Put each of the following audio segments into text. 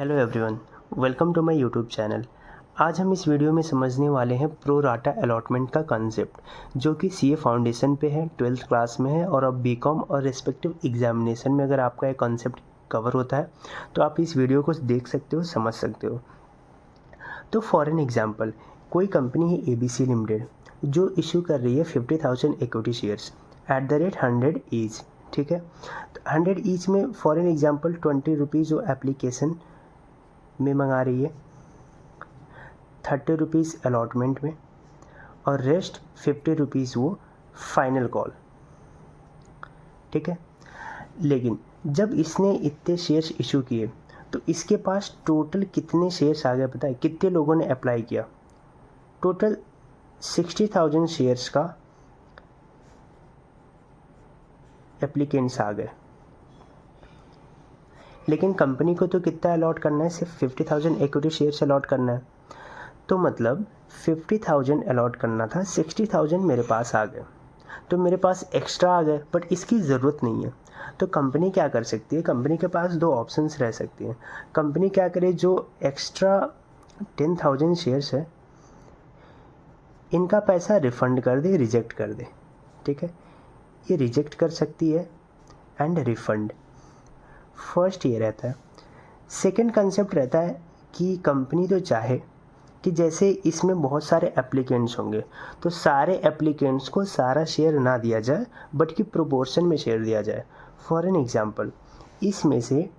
Hello everyone, welcome to my YouTube channel. आज हम इस वीडियो में समझने वाले हैं प्रो राटा अलॉटमेंट का कंसेप्ट, जो कि सीए फाउंडेशन पे है, 12th क्लास में है और अब बीकॉम और रिस्पेक्टिव एग्जामिनेशन में अगर आपका ये कंसेप्ट कवर होता है तो आप इस वीडियो को देख सकते हो, समझ सकते हो। तो फॉर एन एग्जांपल, कोई कंपनी है एबीसी लिमिटेड जो इशू कर रही है 50,000 equity shares at the rate 100 each. ठीक है, तो 100 ईच में फॉर एन एग्जांपल 20 रुपीज़ वो एप्लीकेशन में मंगा रही है, 30 रुपीज़ अलॉटमेंट में और रेस्ट 50 रुपीज़ वो फाइनल कॉल। ठीक है, लेकिन जब इसने इतने शेयर्स इशू किए तो इसके पास टोटल कितने शेयर्स आ गए पता है? कितने लोगों ने अप्लाई किया? टोटल 60,000 शेयर्स का एप्लीकेंट्स आ गए। लेकिन कंपनी को तो कितना अलॉट करना है? सिर्फ 50,000 इक्विटी शेयर्स अलॉट करना है। तो मतलब 50,000 अलॉट करना था, 60,000 मेरे पास आ गए, तो मेरे पास एक्स्ट्रा आ गए, बट इसकी ज़रूरत नहीं है। तो कंपनी क्या कर सकती है? कंपनी के पास दो ऑप्शंस रह सकती हैं। कंपनी क्या करे, जो एक्स्ट्रा 10,000 शेयर्स है इनका पैसा रिफ़ंड कर दे, रिजेक्ट कर दे। ठीक है, ये रिजेक्ट कर सकती है एंड रिफ़ंड। फर्स्ट ये रहता है। सेकंड कंसेप्ट रहता है कि कंपनी तो चाहे कि जैसे इसमें बहुत सारे एप्लीकेंट्स होंगे तो सारे एप्लीकेंट्स को सारा शेयर ना दिया जाए, बट कि प्रोपोर्शन में शेयर दिया जाए। फॉर एन एग्जांपल, इसमें से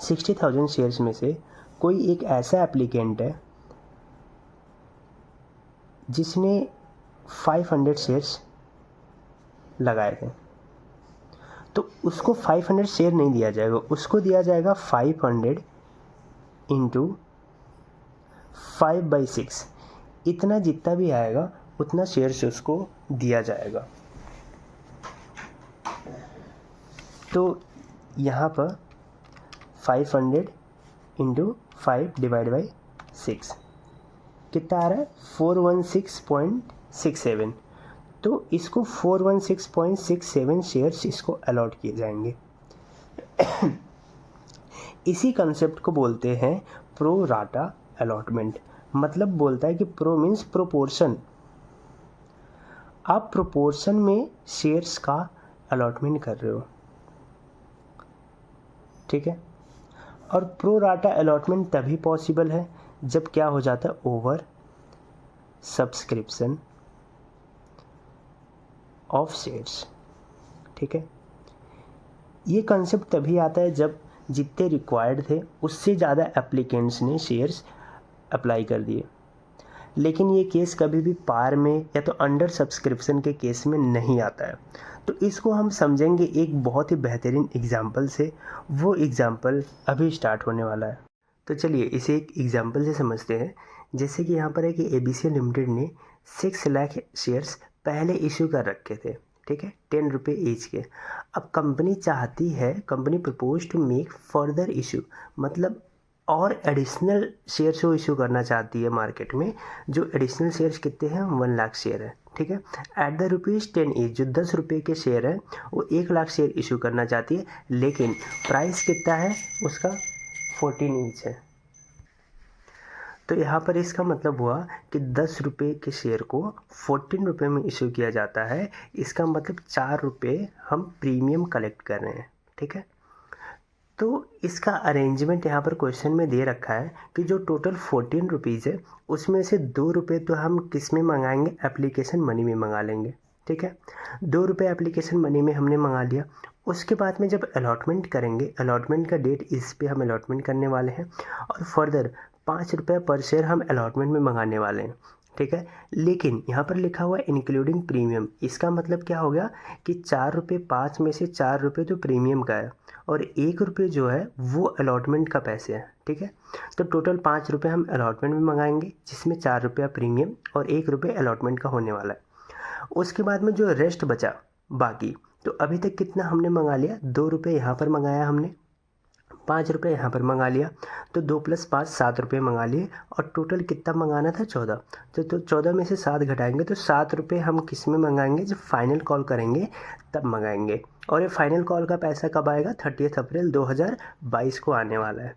60,000 शेयर्स में से कोई एक ऐसा एप्लीकेंट है जिसने 500 शेयर्स लगाए थे, तो उसको 500 शेयर नहीं दिया जाएगा, उसको दिया जाएगा 500 इंटू 5/6। इतना जितना भी आएगा उतना शेयर्स उसको दिया जाएगा। तो यहाँ पर 500 इंटू 5 डिवाइड बाई 6 कितना आ रहा है? 416.67। तो इसको 416.67 शेयर्स इसको अलॉट किए जाएंगे। इसी कंसेप्ट को बोलते हैं प्रो राटा अलॉटमेंट। मतलब बोलता है कि प्रो मीन्स प्रोपोर्शन। आप प्रोपोर्शन में शेयर्स का अलॉटमेंट कर रहे हो। ठीक है, और प्रो राटा अलॉटमेंट तभी पॉसिबल है जब क्या हो जाता है? Over subscription of shares. ठीक है, ये कंसेप्ट तभी आता है जब जितने रिक्वायर्ड थे उससे ज़्यादा एप्लीकेंट्स ने शेयर्स अप्लाई कर दिए। लेकिन ये केस कभी भी पार में या तो अंडर सब्सक्रिप्शन के केस में नहीं आता है। तो इसको हम समझेंगे एक बहुत ही बेहतरीन एग्जाम्पल से। वो एग्जाम्पल अभी स्टार्ट होने वाला है। तो चलिए इसे एक एग्जाम्पल से समझते हैं। जैसे कि यहाँ पर है कि एबीसी लिमिटेड ने 6 लाख शेयर्स पहले इशू कर रखे थे। ठीक है, 10 रुपये ईच के। अब कंपनी चाहती है, company propose to make further issue, मतलब और एडिशनल शेयर्स वो इशू करना चाहती है मार्केट में। जो एडिशनल शेयर्स कितने हैं? 1 लाख शेयर है। ठीक है, एट द ₹10 ईच, जो 10 रुपये के शेयर है वो 1 लाख शेयर इशू करना चाहती है। लेकिन प्राइस कितना है उसका? 14 ईच है। तो यहाँ पर इसका मतलब हुआ कि 10 रुपये के शेयर को 14 रुपये में इशू किया जाता है। इसका मतलब 4 रुपये हम प्रीमियम कलेक्ट कर रहे हैं। ठीक है, तो इसका अरेंजमेंट यहाँ पर क्वेश्चन में दे रखा है कि जो टोटल 14 रुपीज़ है उसमें से 2 रुपये तो हम किस में मंगाएंगे? एप्लीकेशन मनी में मंगा लेंगे। ठीक है, 2 रुपये एप्लीकेशन मनी में हमने मंगा लिया। उसके बाद में जब अलॉटमेंट करेंगे, अलॉटमेंट का डेट इस पे हम अलॉटमेंट करने वाले हैं और फर्दर 5 रुपये पर शेयर हम अलॉटमेंट में मंगाने वाले हैं। ठीक है, लेकिन यहाँ पर लिखा हुआ है इंक्लूडिंग प्रीमियम। इसका मतलब क्या हो गया कि 4 रुपये, 5 में से 4 रुपये तो प्रीमियम का है और 1 रुपये जो है वो अलॉटमेंट का पैसे हैं। ठीक है, तो टोटल 5 रुपये हम अलॉटमेंट में मंगाएंगे, जिसमें 4 रुपया प्रीमियम और 1 रुपये अलॉटमेंट का होने वाला है। उसके बाद में जो रेस्ट बचा बाकी, तो अभी तक कितना हमने मंगा लिया? 2 रुपये यहाँ पर मंगाया हमने, 5 रुपये यहाँ पर मंगा लिया, तो 2 + 5 7 रुपये मंगा लिए और टोटल कितना मंगाना था? 14। तो 14 में से 7 घटाएंगे तो 7 रुपये हम किस में मंगाएंगे? जब फाइनल कॉल करेंगे तब मंगाएंगे। और ये फाइनल कॉल का पैसा कब आएगा? 30 अप्रैल 2022 को आने वाला है।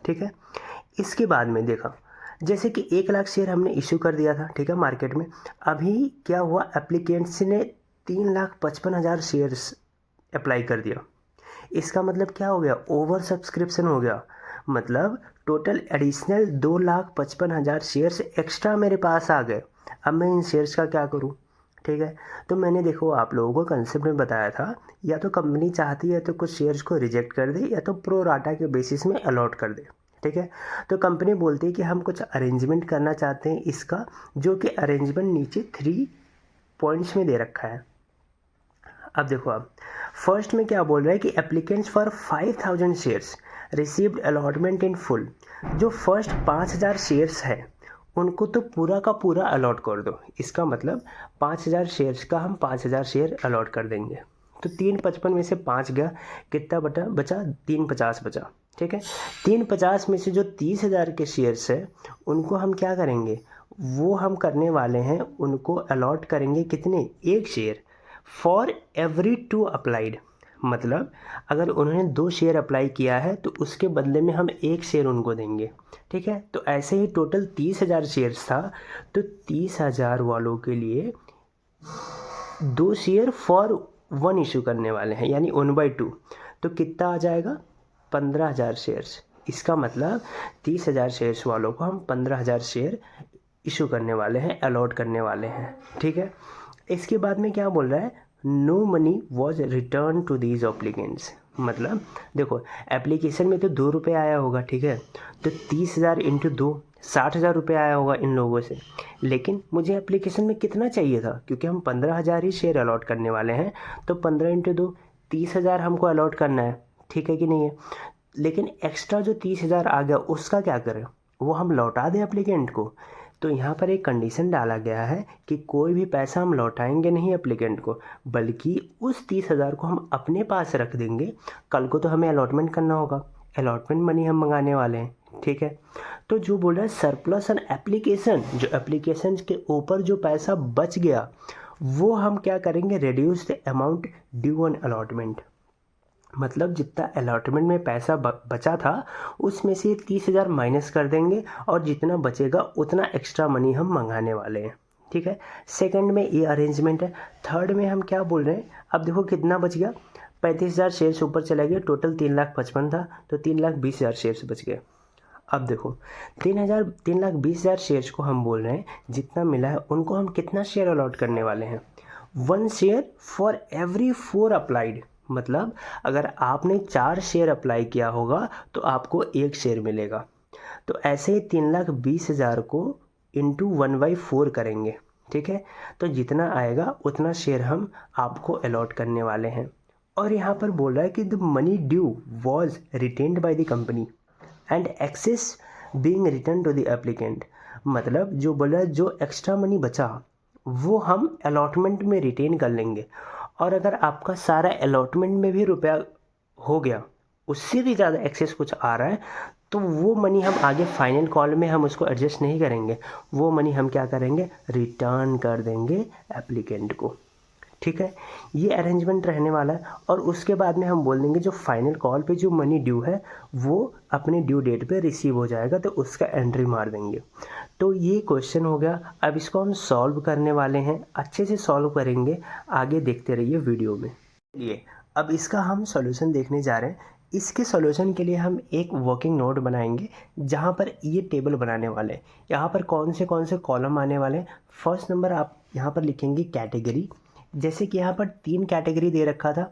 ठीक है। इसके बाद में देखा, जैसे कि 1 लाख शेयर हमने इशू कर दिया था, ठीक है, मार्केट में। अभी क्या हुआ, एप्लीकेंट्स ने 3,55,000 शेयर्स अप्लाई कर दिया। इसका मतलब क्या हो गया, ओवर सब्सक्रिप्शन हो गया। मतलब टोटल एडिशनल 2,55,000 शेयर्स एक्स्ट्रा मेरे पास आ गए। अब मैं इन शेयर्स का क्या करूं, ठीक है। तो मैंने देखो आप लोगों को कंसेप्ट में बताया था, या तो कंपनी चाहती है तो कुछ शेयर्स को रिजेक्ट कर दे, या तो प्रो राटा के बेसिस में अलॉट कर दे, ठीक है। तो कंपनी बोलती है कि हम कुछ अरेंजमेंट करना चाहते हैं इसका, जो कि अरेंजमेंट नीचे 3 पॉइंट्स में दे रखा है। अब देखो, अब फर्स्ट में क्या बोल रहा है कि applicants for 5,000 shares received allotment in full. जो फर्स्ट 5,000 शेयर्स है उनको तो पूरा का पूरा अलॉट कर दो। इसका मतलब 5,000 शेयर्स का हम 5,000 शेयर अलॉट कर देंगे। तो 355 में से 5 गया, कितना बचा 350 बचा, ठीक है। 350 में से जो 30,000 के शेयर्स है उनको हम क्या करेंगे, वो हम करने वाले हैं, उनको अलॉट करेंगे कितने, 1 शेयर फॉर एवरी 2 अप्लाइड। मतलब अगर उन्होंने 2 शेयर अप्लाई किया है तो उसके बदले में हम 1 शेयर उनको देंगे, ठीक है। तो ऐसे ही टोटल 30,000 शेयर्स था, तो 30,000 वालों के लिए 2 शेयर फॉर 1 इशू करने वाले हैं, यानी 1/2। तो कितना आ जाएगा, 15,000 शेयर्स। इसका मतलब 30,000 शेयर्स वालों को हम 15,000 शेयर इशू करने वाले हैं, अलॉट करने वाले हैं, ठीक है। इसके बाद में क्या बोल रहा है, no money was return to these applicants. मतलब देखो, एप्लीकेशन में तो 2 रुपये आया होगा, ठीक है। तो 30,000 इंटू 2 60,000 रुपये आया होगा इन लोगों से। लेकिन मुझे एप्लीकेशन में कितना चाहिए था, क्योंकि हम 15,000 ही शेयर अलॉट करने वाले हैं, तो 15 इंटू 2 30,000 हमको अलॉट करना है, ठीक है कि नहीं है। लेकिन एक्स्ट्रा जो 30,000 आ गया उसका क्या करें, वो हम लौटा दें एप्लीकेंट को। तो यहाँ पर एक कंडीशन डाला गया है कि कोई भी पैसा हम लौटाएंगे नहीं एप्लीकेंट को, बल्कि उस 30,000 को हम अपने पास रख देंगे। कल को तो हमें अलॉटमेंट करना होगा, अलॉटमेंट मनी हम मंगाने वाले हैं, ठीक है। तो जो बोल रहा है सरप्लस ऑन एप्लीकेशन, जो एप्लीकेशन के ऊपर जो पैसा बच गया वो हम क्या करेंगे, reduce the amount due on allotment. मतलब जितना अलॉटमेंट में पैसा बचा था उसमें से 30,000 माइनस कर देंगे, और जितना बचेगा उतना एक्स्ट्रा मनी हम मंगाने वाले हैं, ठीक है। सेकंड में ये अरेंजमेंट है। थर्ड में हम क्या बोल रहे हैं, अब देखो कितना बच गया, 35,000 शेयर्स ऊपर चला गया, टोटल 3,55,000 था, तो 3,20,000 शेयर्स बच गए। अब देखो 3,20,000 शेयर्स को हम बोल रहे हैं जितना मिला है उनको हम कितना शेयर अलॉट करने वाले हैं, 1 शेयर फॉर एवरी 4 अप्लाइड। मतलब अगर आपने 4 शेयर अप्लाई किया होगा तो आपको 1 शेयर मिलेगा। तो ऐसे ही 3,20,000 को इंटू 1/4 करेंगे, ठीक है। तो जितना आएगा उतना शेयर हम आपको अलॉट करने वाले हैं। और यहाँ पर बोल रहा है कि the money due was retained by the company and excess being return to the applicant. मतलब जो बोला, जो एक्स्ट्रा मनी बचा वो हम अलॉटमेंट में रिटेन कर लेंगे, और अगर आपका सारा अलॉटमेंट में भी रुपया हो गया, उससे भी ज़्यादा एक्सेस कुछ आ रहा है, तो वो मनी हम आगे फाइनल कॉल में हम उसको एडजस्ट नहीं करेंगे, वो मनी हम क्या करेंगे, रिटर्न कर देंगे एप्लीकेंट को, ठीक है। ये अरेंजमेंट रहने वाला है। और उसके बाद में हम बोल देंगे जो फाइनल कॉल पे जो मनी ड्यू है वो अपने ड्यू डेट पे रिसीव हो जाएगा, तो उसका एंट्री मार देंगे। तो ये क्वेश्चन हो गया। अब इसको हम सॉल्व करने वाले हैं, अच्छे से सॉल्व करेंगे, आगे देखते रहिए वीडियो में। चलिए अब इसका हम सॉल्यूशन देखने जा रहे हैं। इसके सॉल्यूशन के लिए हम एक वर्किंग नोट बनाएंगे जहाँ पर ये टेबल बनाने वाले हैं। यहाँ पर कौन से कॉलम आने वाले हैं। फर्स्ट नंबर आप यहाँ पर लिखेंगे कैटेगरी। जैसे कि यहाँ पर 3 कैटेगरी दे रखा था,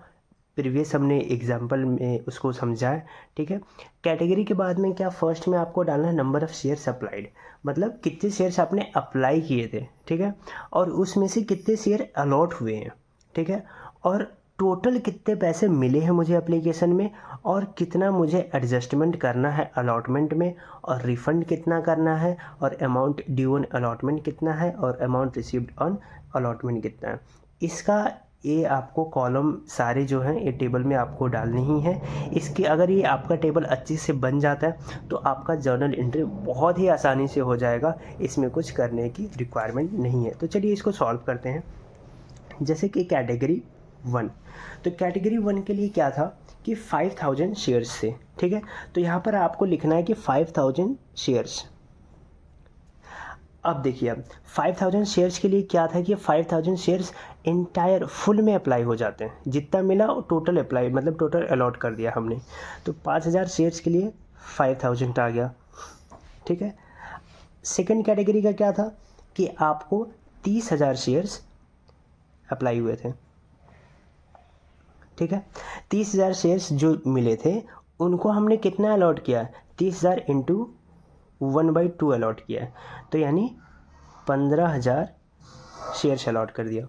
प्रीवियस हमने एग्जाम्पल में उसको समझाया, ठीक है। कैटेगरी के बाद में क्या, फर्स्ट में आपको डालना है नंबर ऑफ़ शेयर्स अप्लाइड, मतलब कितने शेयर्स आपने अप्लाई किए थे, ठीक है, और उसमें से कितने शेयर अलॉट हुए हैं, ठीक है, और टोटल कितने पैसे मिले हैं मुझे एप्लीकेशन में, और कितना मुझे एडजस्टमेंट करना है अलॉटमेंट में, और रिफ़ंड कितना करना है, और अमाउंट ड्यू ऑन अलॉटमेंट कितना है, और अमाउंट रिसीव्ड ऑन अलॉटमेंट कितना है। इसका ये आपको कॉलम सारे जो हैं ये टेबल में आपको डालने ही हैं। इसकी अगर ये आपका टेबल अच्छे से बन जाता है तो आपका जर्नल एंट्री बहुत ही आसानी से हो जाएगा, इसमें कुछ करने की रिक्वायरमेंट नहीं है। तो चलिए इसको सॉल्व करते हैं। जैसे कि कैटेगरी 1, तो कैटेगरी 1 के लिए क्या था कि 5000 शेयर्स से, ठीक है। तो यहाँ पर आपको लिखना है कि 5000 शेयर्स। अब देखिए, अब 5000 शेयर्स के लिए क्या था कि 5000 शेयर्स इंटायर फुल में अप्लाई हो जाते हैं, जितना मिला टोटल अप्लाई, मतलब टोटल अलॉट कर दिया हमने। तो 5000 शेयर्स के लिए 5000 आ गया, ठीक है। सेकंड कैटेगरी का क्या था कि आपको 30,000 शेयर्स अप्लाई हुए थे, ठीक है। 30,000 शेयर्स जो मिले थे उनको हमने कितना अलॉट किया, 30,000 इंटू 1/2 अलॉट किया है, तो यानी 15,000 शेयर्स अलॉट कर दिया।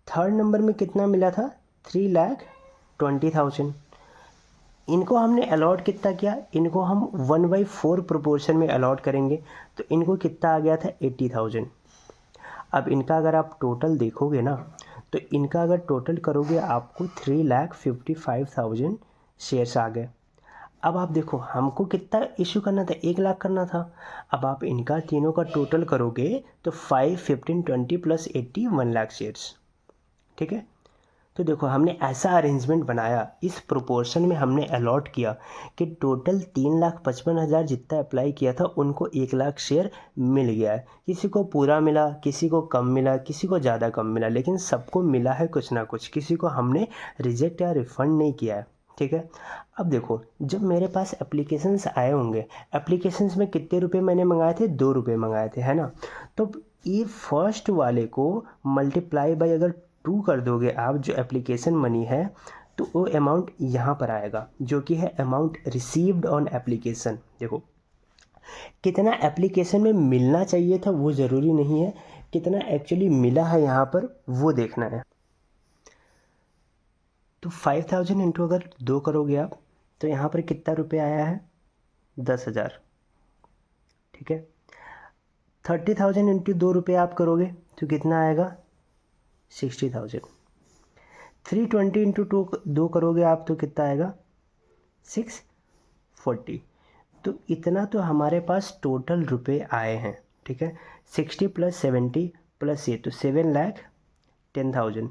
थर्ड नंबर में कितना मिला था, 3,20,000। इनको हमने अलॉट कितना किया, इनको हम 1/4 प्रोपोर्शन में अलॉट करेंगे, तो इनको कितना आ गया था, 80,000। अब इनका अगर आप टोटल देखोगे ना, तो इनका अगर टोटल करोगे आपको 3,55,000 शेयर्स आ गए। अब आप देखो, हमको कितना इशू करना था, 1,00,000 करना था। अब आप इनका तीनों का टोटल करोगे तो 5, 15, 20 + 80 1,00,000 शेयर्स, ठीक है। तो देखो, हमने ऐसा अरेंजमेंट बनाया, इस प्रोपोर्शन में हमने अलॉट किया कि टोटल 3,55,000 जितना अप्लाई किया था उनको 1,00,000 शेयर मिल गया है। किसी को पूरा मिला, किसी को कम मिला, किसी को ज़्यादा कम मिला, लेकिन सबको मिला है कुछ ना कुछ, किसी को हमने रिजेक्ट या रिफ़ंड नहीं किया है, ठीक है। अब देखो, जब मेरे पास एप्लीकेशंस आए होंगे, एप्लीकेशंस में कितने रुपए मैंने मंगाए थे, 2 रुपये मंगाए थे, है ना। तो ये फर्स्ट वाले को मल्टीप्लाई बाय अगर 2 कर दोगे आप, जो एप्लीकेशन मनी है, तो वो अमाउंट यहाँ पर आएगा, जो कि है अमाउंट रिसीव्ड ऑन एप्लीकेशन। देखो, कितना एप्लीकेशन में मिलना चाहिए था वो ज़रूरी नहीं है, कितना एक्चुअली मिला है यहाँ पर वो देखना है। तो 5,000 इंटू अगर 2 करोगे आप, तो यहाँ पर कितना रुपये आया है, 10,000, ठीक है। 30,000 इंटू 2 रुपये आप करोगे तो कितना आएगा, 60,000। 320 इंटू 2 करोगे आप तो कितना आएगा, 640। तो इतना तो हमारे पास टोटल रुपए आए हैं, ठीक है। 60 + 70 + ये तो 7,10,000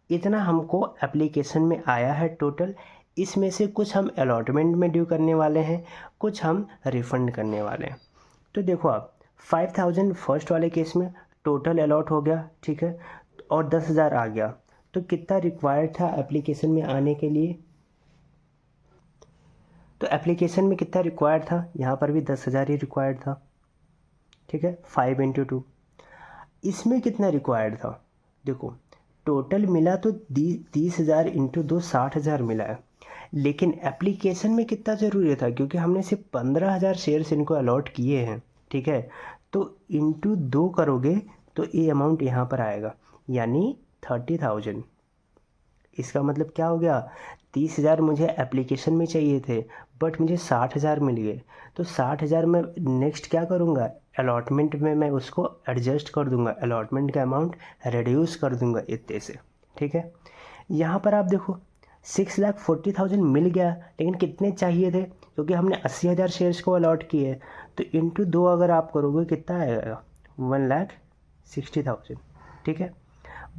इतना हमको एप्लीकेशन में आया है टोटल। इसमें से कुछ हम अलॉटमेंट में ड्यू करने वाले हैं, कुछ हम रिफ़ंड करने वाले हैं। तो देखो, आप 5,000 फर्स्ट वाले केस में टोटल अलॉट हो गया, ठीक है, और 10,000 आ गया। तो कितना रिक्वायर्ड था एप्लीकेशन में आने के लिए, तो एप्लीकेशन में कितना रिक्वायर्ड था, यहाँ पर भी 10,000 ही रिक्वायर्ड था, ठीक है। 5 × 2, इसमें कितना रिक्वायर्ड था, देखो टोटल मिला तो 30,000 इंटू 2 60,000 मिला है, लेकिन एप्लीकेशन में कितना ज़रूरी था, क्योंकि हमने सिर्फ 15,000 शेयर्स इनको अलॉट किए हैं, ठीक है। तो इंटू 2 करोगे तो ये अमाउंट यहाँ पर आएगा, यानी 30,000। इसका मतलब क्या हो गया, 30,000 मुझे एप्लीकेशन में चाहिए थे, बट मुझे 60,000 मिल गए। तो 60,000 में नेक्स्ट क्या करूँगा, अलॉटमेंट में मैं उसको एडजस्ट कर दूंगा, अलॉटमेंट का अमाउंट रिड्यूस कर दूंगा इतने से, ठीक है। यहाँ पर आप देखो, 6,40,000 मिल गया, लेकिन कितने चाहिए थे, क्योंकि हमने 80,000 शेयर्स को अलॉट किए। तो इंटू 2 अगर आप करोगे कितना आएगा, 1,60,000, ठीक है।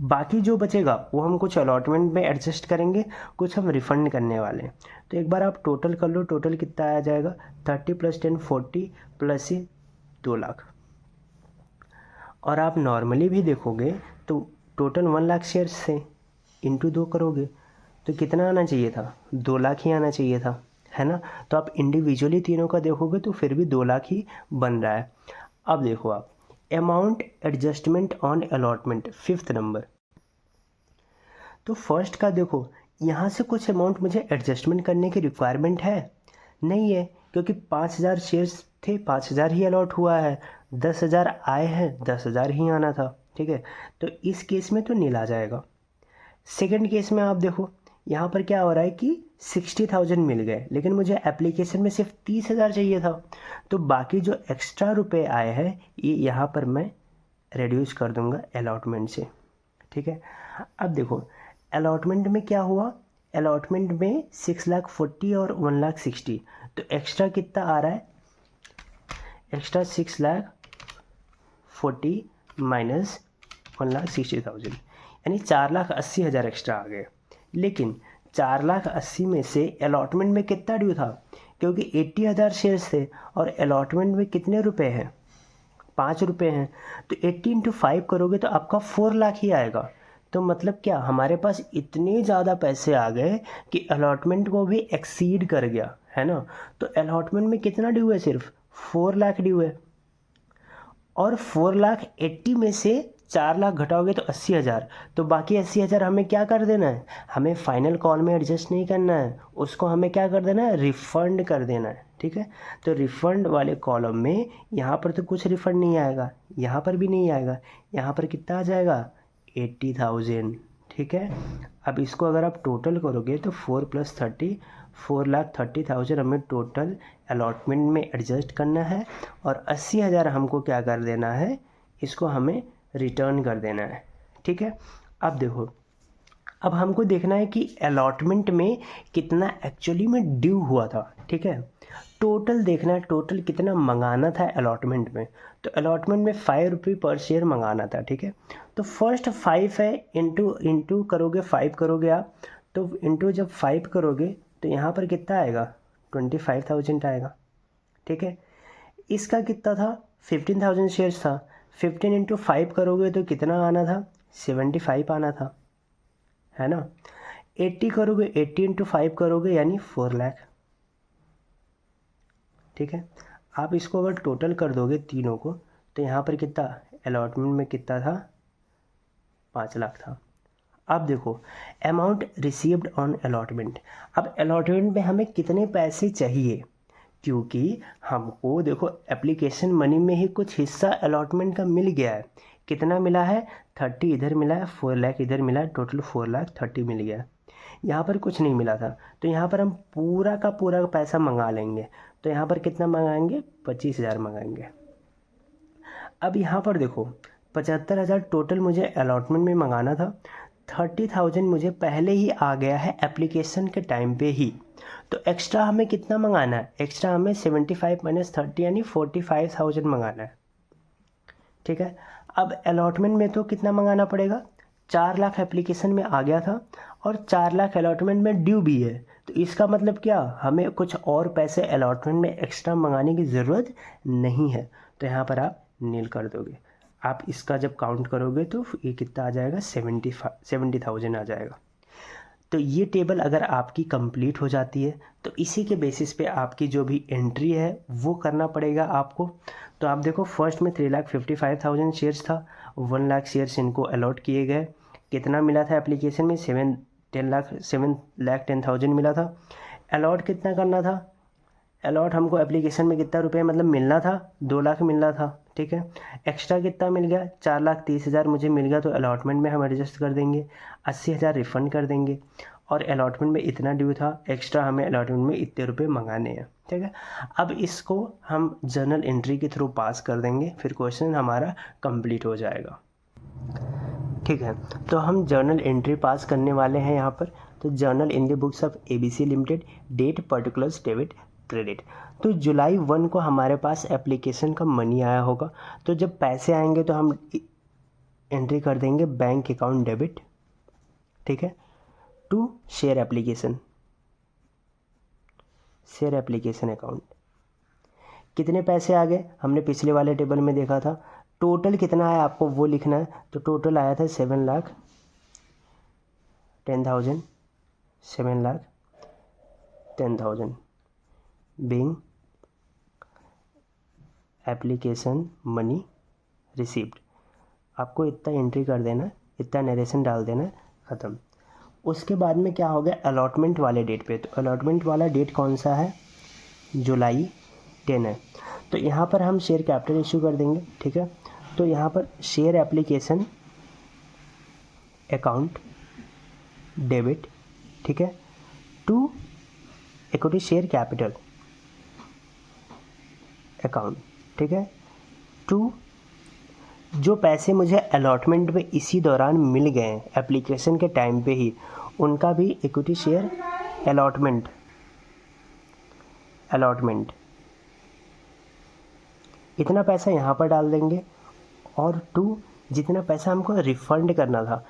बाकी जो बचेगा वो हम कुछ अलॉटमेंट में एडजस्ट करेंगे, कुछ हम रिफ़ंड करने वाले हैं। तो एक बार आप टोटल कर लो, टोटल कितना आ जाएगा, 30 + 10 40 + ये 2 लाख। और आप नॉर्मली भी देखोगे तो टोटल 1,00,000 शेयर्स से इंटू 2 करोगे तो कितना आना चाहिए था, 2 लाख ही आना चाहिए था, है ना। तो आप इंडिविजुअली तीनों का देखोगे तो फिर भी 2 लाख ही बन रहा है। अब देखो आप, amount adjustment on allotment, 5th number. तो फर्स्ट का देखो, यहाँ से कुछ अमाउंट मुझे एडजस्टमेंट करने की रिक्वायरमेंट है नहीं है, क्योंकि 5,000 शेयर्स थे, 5,000 ही अलॉट हुआ है, 10,000 आए हैं, 10,000 ही आना था, ठीक है। तो इस केस में तो नील आ जाएगा। सेकंड केस में आप देखो, यहाँ पर क्या हो रहा है कि 60,000 मिल गए, लेकिन मुझे एप्लीकेशन में सिर्फ 30,000 चाहिए था। तो बाकी जो एक्स्ट्रा रुपए आए हैं ये यहाँ पर मैं रिड्यूस कर दूंगा अलॉटमेंट से, ठीक है। अब देखो, अलॉटमेंट में क्या हुआ, अलॉटमेंट में 6,40,000 और 1,60,000, तो एक्स्ट्रा कितना आ रहा है, एक्स्ट्रा 6,40,000 माइनस 1,60,000, यानी 4,80,000 एक्स्ट्रा आ गए। लेकिन 4,80,000 में से अलॉटमेंट में कितना ड्यू था, क्योंकि 80,000 शेयर्स थे और अलॉटमेंट में कितने रुपए हैं, 5 रुपये हैं, तो 80 × 5 करोगे तो आपका 4 लाख ही आएगा। तो मतलब क्या, हमारे पास इतने ज़्यादा पैसे आ गए कि अलॉटमेंट को भी एक्सीड कर गया, है ना। तो अलॉटमेंट में कितना ड्यू है, सिर्फ 4 लाख ड्यू है। और 4,80,000 में से 4 लाख घटाओगे तो 80,000, तो बाकी 80,000 हमें क्या कर देना है, हमें फाइनल कॉल में एडजस्ट नहीं करना है, उसको हमें क्या कर देना है, रिफ़ंड कर देना है। ठीक है, तो रिफ़ंड वाले कॉलम में यहाँ पर तो कुछ रिफ़ंड नहीं आएगा, यहाँ पर भी नहीं आएगा, यहाँ पर कितना आ जाएगा, 80,000। ठीक है, अब इसको अगर आप टोटल करोगे तो 4 + 30, 4,30,000 हमें टोटल अलॉटमेंट में एडजस्ट करना है और 80,000 हमको क्या कर देना है, इसको हमें रिटर्न कर देना है। ठीक है, अब देखो, अब हमको देखना है कि अलॉटमेंट में कितना एक्चुअली में ड्यू हुआ था। ठीक है, टोटल देखना है, टोटल कितना मंगाना था अलॉटमेंट में। तो अलॉटमेंट में 5 रुपये पर शेयर मंगाना था। ठीक है, तो फर्स्ट 5 है, इंटू करोगे 5 करोगे आप, तो इंटू जब 5 करोगे तो यहाँ पर कितना आएगा, 25,000 आएगा। ठीक है, इसका कितना था, 15,000 शेयर्स था, 15 × 5 करोगे तो कितना आना था, 75 आना था, है ना। 80 करोगे, 80 × 5 करोगे यानी 4 लाख। ठीक है, आप इसको अगर टोटल कर दोगे तीनों को तो यहाँ पर कितना, अलॉटमेंट में कितना था, 5 लाख था। अब देखो, अमाउंट रिसीव्ड ऑन अलॉटमेंट। अब अलॉटमेंट में हमें कितने पैसे चाहिए, क्योंकि हमको देखो एप्लीकेशन मनी में ही कुछ हिस्सा अलॉटमेंट का मिल गया है। कितना मिला है, 30 इधर मिला है, 4 लाख इधर मिला है, टोटल 4,30,000 मिल गया। यहाँ पर कुछ नहीं मिला था, तो यहाँ पर हम पूरा का पूरा पैसा मंगा लेंगे। तो यहाँ पर कितना मंगाएंगे, 25,000 मंगाएंगे। अब यहाँ पर देखो, 75,000 टोटल मुझे अलॉटमेंट में मंगाना था, 30,000 मुझे पहले ही आ गया है एप्लीकेशन के टाइम पे ही। तो एक्स्ट्रा हमें कितना मंगाना है, एक्स्ट्रा हमें 75 - 30 यानी 45,000 मंगाना है। ठीक है, अब अलॉटमेंट में तो कितना मंगाना पड़ेगा, 4 लाख एप्लीकेशन में आ गया था और 4 लाख अलॉटमेंट में ड्यू भी है। तो इसका मतलब क्या, हमें कुछ और पैसे अलॉटमेंट में एक्स्ट्रा मंगाने की ज़रूरत नहीं है। तो यहाँ पर आप नील कर दोगे। आप इसका जब काउंट करोगे तो ये कितना आ जाएगा, 70,000 आ जाएगा। तो ये टेबल अगर आपकी कंप्लीट हो जाती है तो इसी के बेसिस पे आपकी जो भी एंट्री है वो करना पड़ेगा आपको। तो आप देखो, फर्स्ट में 3,55,000 शेयर्स था, 1 लाख शेयर्स इनको अलॉट किए गए। कितना मिला था एप्लीकेशन में, 7,10,000 मिला था। अलॉट कितना करना था, अलॉट हमको एप्लीकेशन में कितना रुपए मतलब मिलना था, 2 लाख मिलना था। ठीक है, एक्स्ट्रा कितना मिल गया, 4,30,000 मुझे मिल गया, तो अलॉटमेंट में हम एडजस्ट कर देंगे, 80,000 रिफ़ंड कर देंगे। और अलॉटमेंट में इतना ड्यू था, एक्स्ट्रा हमें अलॉटमेंट में इतने रुपए मंगाने हैं। ठीक है, अब इसको हम जर्नल एंट्री के थ्रू पास कर देंगे, फिर क्वेश्चन हमारा कंप्लीट हो जाएगा। ठीक है, तो हम जर्नल एंट्री पास करने वाले हैं यहाँ पर। तो journal in the books of ABC limited, date particulars debit credit. तो जुलाई 1 को हमारे पास एप्लीकेशन का मनी आया होगा, तो जब पैसे आएंगे तो हम एंट्री कर देंगे बैंक अकाउंट डेबिट। ठीक है, टू शेयर एप्लीकेशन अकाउंट। कितने पैसे आ गए, हमने पिछले वाले टेबल में देखा था। टोटल कितना है आपको वो लिखना है, तो टोटल आया था 7,10,000, 7,10,000 बीइंग एप्लीकेशन मनी रिसीव्ड। आपको इतना एंट्री कर देना, इतना नरेशन डाल देना, ख़त्म। उसके बाद में क्या हो गया, अलॉटमेंट वाले डेट पे। तो अलॉटमेंट वाला डेट कौन सा है, जुलाई 10 है। तो यहाँ पर हम शेयर कैपिटल इशू कर देंगे। ठीक है, तो यहाँ पर शेयर एप्लीकेशन अकाउंट डेबिट, ठीक है, to equity share capital account. ठीक है, टू जो पैसे मुझे अलॉटमेंट में इसी दौरान मिल गए एप्लीकेशन के टाइम पे ही, उनका भी इक्विटी शेयर अलॉटमेंट इतना पैसा यहाँ पर डाल देंगे। और टू जितना पैसा हमको रिफ़ंड करना था,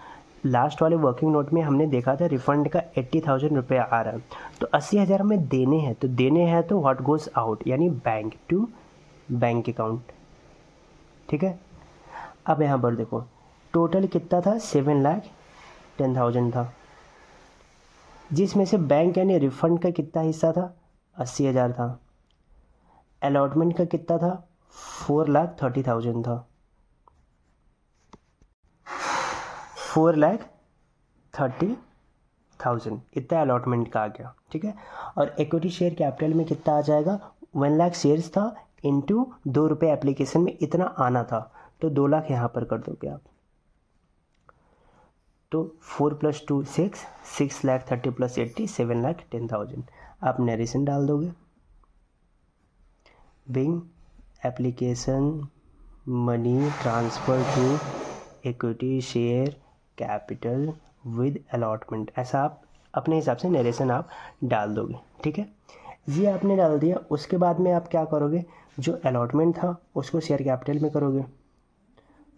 लास्ट वाले वर्किंग नोट में हमने देखा था रिफंड का 80,000 रुपये आ रहा है, तो 80,000 हमें देने हैं, तो देने हैं तो व्हाट गोज़ आउट, यानी बैंक टू बैंक अकाउंट। ठीक है, अब यहाँ पर देखो टोटल कितना था, 7,10,000 था, जिसमें से बैंक यानी रिफंड का कितना हिस्सा था, 80,000 था। अलॉटमेंट का कितना था, 4,30,000 था, 4,30,000 इतना अलॉटमेंट का आ गया। ठीक है, और इक्विटी शेयर कैपिटल में कितना आ जाएगा, 1 लाख शेयर्स था इंटू 2 रुपये एप्लीकेशन में इतना आना था, तो 2 लाख यहाँ पर कर दोगे आप, तो 4 + 2 6, 6,30,000 + 80 7,10,000 आप नरेशन डाल दोगे। Being application money transfer to equity share capital with allotment, ऐसा आप अपने हिसाब से नरेशन आप डाल दोगे। ठीक है, ये आपने डाल दिया। उसके बाद में आप क्या करोगे, जो अलॉटमेंट था उसको शेयर कैपिटल में करोगे,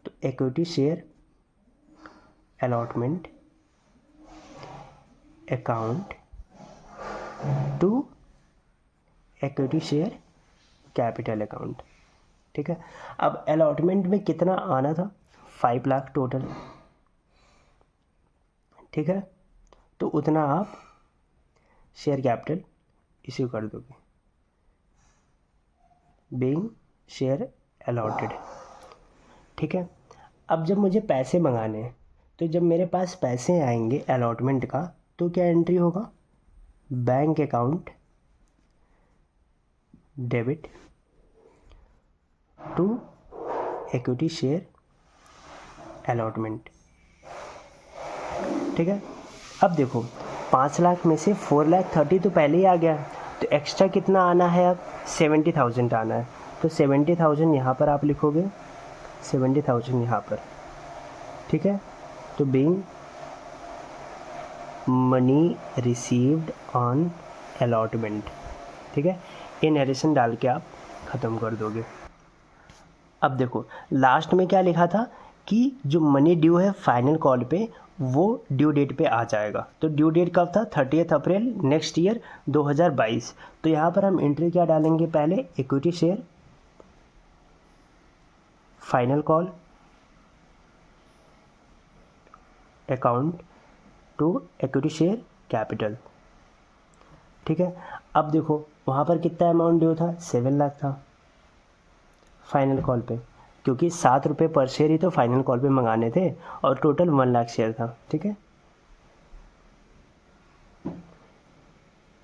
तो equity share allotment account to equity share capital account. ठीक है, अब अलॉटमेंट में कितना आना था, 5 लाख टोटल। ठीक है, तो उतना आप शेयर कैपिटल इश्यू कर दोगे, बीइंग शेयर अलॉटेड। ठीक है, अब जब मुझे पैसे मंगाने हैं, तो जब मेरे पास पैसे आएंगे अलॉटमेंट का, तो क्या एंट्री होगा, bank account debit to equity share allotment. ठीक है, अब देखो 5 लाख में से 4,30,000 तो पहले ही आ गया, तो एक्स्ट्रा कितना आना है, अब 70,000 आना है, तो 70,000 यहाँ पर आप लिखोगे, 70,000 यहाँ पर। ठीक है, तो being money received on allotment. ठीक है, इन एडिशन डाल के आप ख़त्म कर दोगे। अब देखो लास्ट में क्या लिखा था कि जो मनी ड्यू है फाइनल कॉल पे, वो ड्यू डेट पे आ जाएगा। तो ड्यू डेट कब था, 30 अप्रैल नेक्स्ट ईयर 2022। तो यहाँ पर हम एंट्री क्या डालेंगे, पहले equity share final call account to equity share capital. ठीक है, अब देखो वहाँ पर कितना अमाउंट ड्यू था, 7 लाख था फाइनल कॉल पे, क्योंकि 7 रुपये पर शेयर ही तो फाइनल कॉल पे मंगाने थे, और टोटल 1 लाख शेयर था। ठीक है,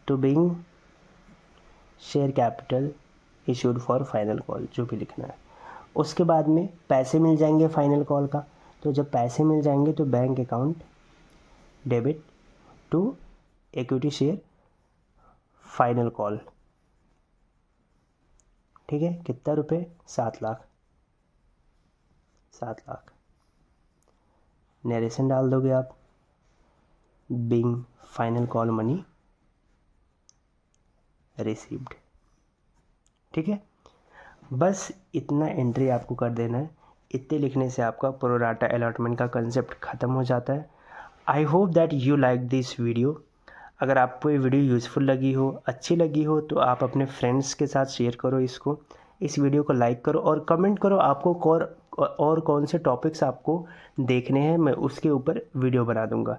तो being share capital issued for final call, जो भी लिखना है। उसके बाद में पैसे मिल जाएंगे फाइनल कॉल का, तो जब पैसे मिल जाएंगे तो bank account debit to equity share final call. ठीक है, कितना रुपए, 7 लाख, 7 लाख नरेशन डाल दोगे आप, being final call money received. ठीक है, बस इतना एंट्री आपको कर देना है। इतने लिखने से आपका प्रो राटा अलॉटमेंट का कंसेप्ट ख़त्म हो जाता है। I hope that you like this video. अगर आपको ये वीडियो यूज़फुल लगी हो, अच्छी लगी हो, तो आप अपने फ्रेंड्स के साथ शेयर करो इसको, इस वीडियो को लाइक करो और कमेंट करो आपको और कौन से टॉपिक्स आपको देखने हैं, मैं उसके ऊपर वीडियो बना दूंगा।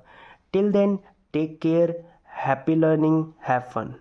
Till then take care, happy learning, have fun.